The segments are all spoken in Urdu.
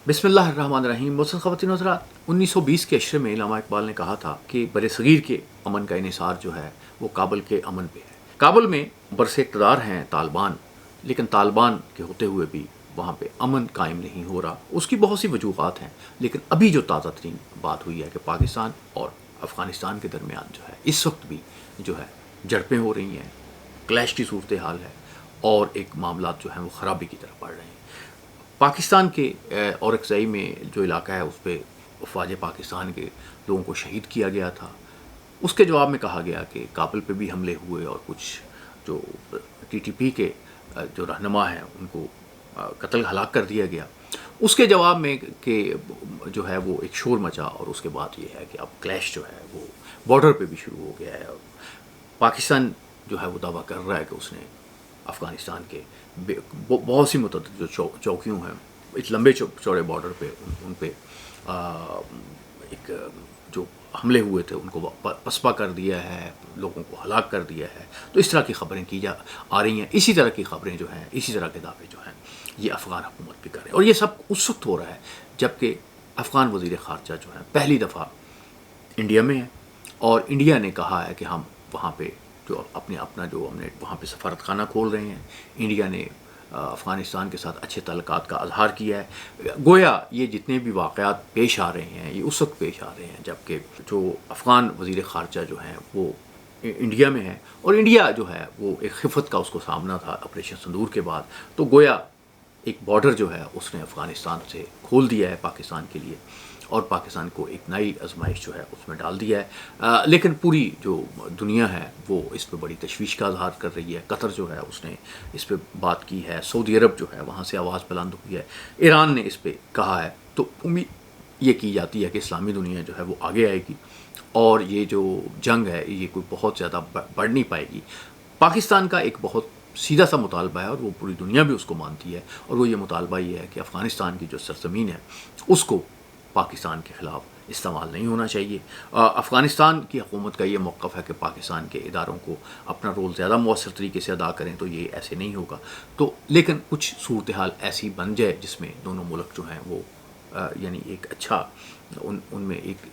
بسم اللہ الرحمن الرحیم. محترم خواتین و حضرات، 1920 کے عشرے میں علامہ اقبال نے کہا تھا کہ بر صغیر کے امن کا انحصار جو ہے وہ کابل کے امن پہ ہے. کابل میں برس اقتدار ہیں طالبان، لیکن طالبان کے ہوتے ہوئے بھی وہاں پہ امن قائم نہیں ہو رہا. اس کی بہت سی وجوہات ہیں، لیکن ابھی جو تازہ ترین بات ہوئی ہے کہ پاکستان اور افغانستان کے درمیان جو ہے اس وقت بھی جو ہے جھڑپیں ہو رہی ہیں، کلیش کی صورتحال ہے اور ایک معاملات جو ہیں وہ خرابی کی طرف بڑھ رہے ہیں. پاکستان کے اورکزئی میں جو علاقہ ہے اس پہ افواج پاکستان کے لوگوں کو شہید کیا گیا تھا. اس کے جواب میں کہا گیا کہ کابل پہ بھی حملے ہوئے اور کچھ جو ٹی ٹی پی کے جو رہنما ہیں ان کو قتل ہلاک کر دیا گیا. اس کے جواب میں کہ جو ہے وہ ایک شور مچا، اور اس کے بعد یہ ہے کہ اب کلیش جو ہے وہ بارڈر پہ بھی شروع ہو گیا ہے. اور پاکستان جو ہے وہ دعویٰ کر رہا ہے کہ اس نے افغانستان کے بہت سی متعدد جو چوکیوں ہیں اس لمبے چوڑے بارڈر پہ ان پہ ایک جو حملے ہوئے تھے ان کو پسپا کر دیا ہے، لوگوں کو ہلاک کر دیا ہے. تو اس طرح کی خبریں آ رہی ہیں. اسی طرح کی خبریں جو ہیں، اسی طرح کے دعوے جو ہیں یہ افغان حکومت بھی کر رہے ہیں. اور یہ سب اس وقت ہو رہا ہے جبکہ افغان وزیر خارجہ جو ہیں پہلی دفعہ انڈیا میں ہیں، اور انڈیا نے کہا ہے کہ ہم وہاں پہ جو اپنا جو ہم نے وہاں پہ سفارت خانہ کھول رہے ہیں. انڈیا نے افغانستان کے ساتھ اچھے تعلقات کا اظہار کیا ہے. گویا یہ جتنے بھی واقعات پیش آ رہے ہیں یہ اس وقت پیش آ رہے ہیں جبکہ جو افغان وزیر خارجہ جو ہیں وہ انڈیا میں ہے، اور انڈیا جو ہے وہ ایک خفت کا اس کو سامنا تھا آپریشن سندور کے بعد. تو گویا ایک بارڈر جو ہے اس نے افغانستان سے کھول دیا ہے پاکستان کے لیے، اور پاکستان کو ایک نئی آزمائش جو ہے اس میں ڈال دیا ہے. لیکن پوری جو دنیا ہے وہ اس پہ بڑی تشویش کا اظہار کر رہی ہے. قطر جو ہے اس نے اس پہ بات کی ہے، سعودی عرب جو ہے وہاں سے آواز بلند ہوئی ہے، ایران نے اس پہ کہا ہے. تو امید یہ کی جاتی ہے کہ اسلامی دنیا جو ہے وہ آگے آئے گی، اور یہ جو جنگ ہے یہ کوئی بہت زیادہ بڑھ نہیں پائے گی. پاکستان کا ایک بہت سیدھا سا مطالبہ ہے، اور وہ پوری دنیا بھی اس کو مانتی ہے، اور وہ یہ مطالبہ یہ ہے کہ افغانستان کی جو سرزمین ہے اس کو پاکستان کے خلاف استعمال نہیں ہونا چاہیے. افغانستان کی حکومت کا یہ موقف ہے کہ پاکستان کے اداروں کو اپنا رول زیادہ مؤثر طریقے سے ادا کریں، تو یہ ایسے نہیں ہوگا. تو لیکن کچھ صورتحال ایسی بن جائے جس میں دونوں ملک جو ہیں وہ یعنی ایک اچھا ان میں ایک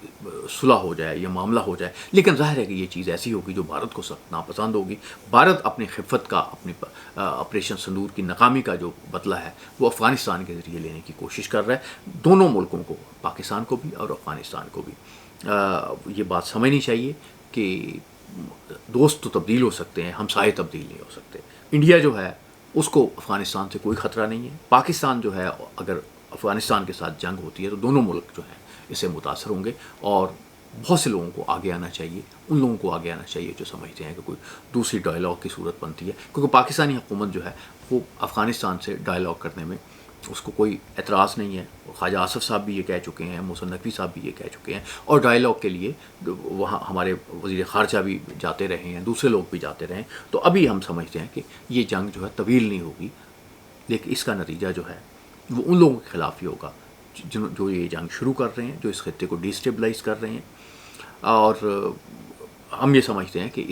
صلح ہو جائے یا معاملہ ہو جائے. لیکن ظاہر ہے کہ یہ چیز ایسی ہوگی جو بھارت کو سخت ناپسند ہوگی. بھارت اپنی خفت کا، اپنی آپریشن سندور کی ناکامی کا جو بدلہ ہے وہ افغانستان کے ذریعے لینے کی کوشش کر رہا ہے. دونوں ملکوں کو، پاکستان کو بھی اور افغانستان کو بھی یہ بات سمجھنی چاہیے کہ دوست تو تبدیل ہو سکتے ہیں، ہمسائے تبدیل نہیں ہو سکتے. انڈیا جو ہے اس کو افغانستان سے کوئی خطرہ نہیں ہے. پاکستان جو ہے اگر افغانستان کے ساتھ جنگ ہوتی ہے تو دونوں ملک جو ہیں اس سے متاثر ہوں گے، اور بہت سے لوگوں کو آگے آنا چاہیے. ان لوگوں کو آگے آنا چاہیے جو سمجھتے ہیں کہ کوئی دوسری ڈائلاگ کی صورت بنتی ہے، کیونکہ پاکستانی حکومت جو ہے وہ افغانستان سے ڈائلاگ کرنے میں اس کو کوئی اعتراض نہیں ہے. خواجہ آصف صاحب بھی یہ کہہ چکے ہیں، محسن نقوی صاحب بھی یہ کہہ چکے ہیں، اور ڈائلاگ کے لیے وہاں ہمارے وزیر خارجہ بھی جاتے رہے ہیں، دوسرے لوگ بھی جاتے رہے ہیں. تو ابھی ہم سمجھتے ہیں کہ یہ جنگ جو ہے طویل نہیں ہوگی، لیکن اس کا نتیجہ جو ہے وہ ان لوگوں کے خلاف ہی ہوگا جو یہ جنگ شروع کر رہے ہیں، جو اس خطے کو ڈیسٹیبلائز کر رہے ہیں. اور ہم یہ سمجھتے ہیں کہ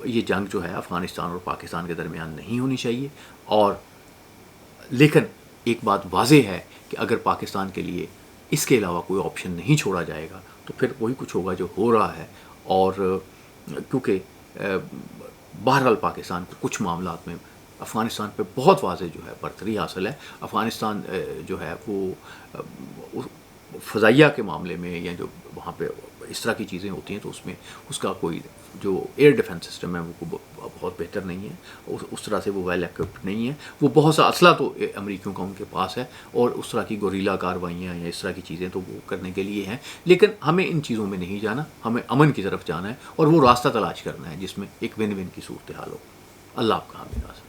یہ جنگ جو ہے افغانستان اور پاکستان کے درمیان نہیں ہونی چاہیے. اور لیکن ایک بات واضح ہے کہ اگر پاکستان کے لیے اس کے علاوہ کوئی آپشن نہیں چھوڑا جائے گا تو پھر وہی کچھ ہوگا جو ہو رہا ہے. اور کیونکہ بہرحال پاکستان کو کچھ معاملات میں افغانستان پہ بہت واضح جو ہے برتری حاصل ہے. افغانستان جو ہے وہ فضائیہ کے معاملے میں یا جو وہاں پہ اس طرح کی چیزیں ہوتی ہیں تو اس میں اس کا کوئی جو ایئر ڈیفنس سسٹم ہے وہ بہت بہتر نہیں ہے. اس طرح سے وہ ویل ایکوپڈ نہیں ہے. وہ بہت سا اسلحہ تو امریکیوں کا ان کے پاس ہے، اور اس طرح کی گوریلا کاروائیاں یا اس طرح کی چیزیں تو وہ کرنے کے لیے ہیں. لیکن ہمیں ان چیزوں میں نہیں جانا، ہمیں امن کی طرف جانا ہے، اور وہ راستہ تلاش کرنا ہے جس میں ایک ون ون کی صورتحال ہو. اللہ آپ کا حامد.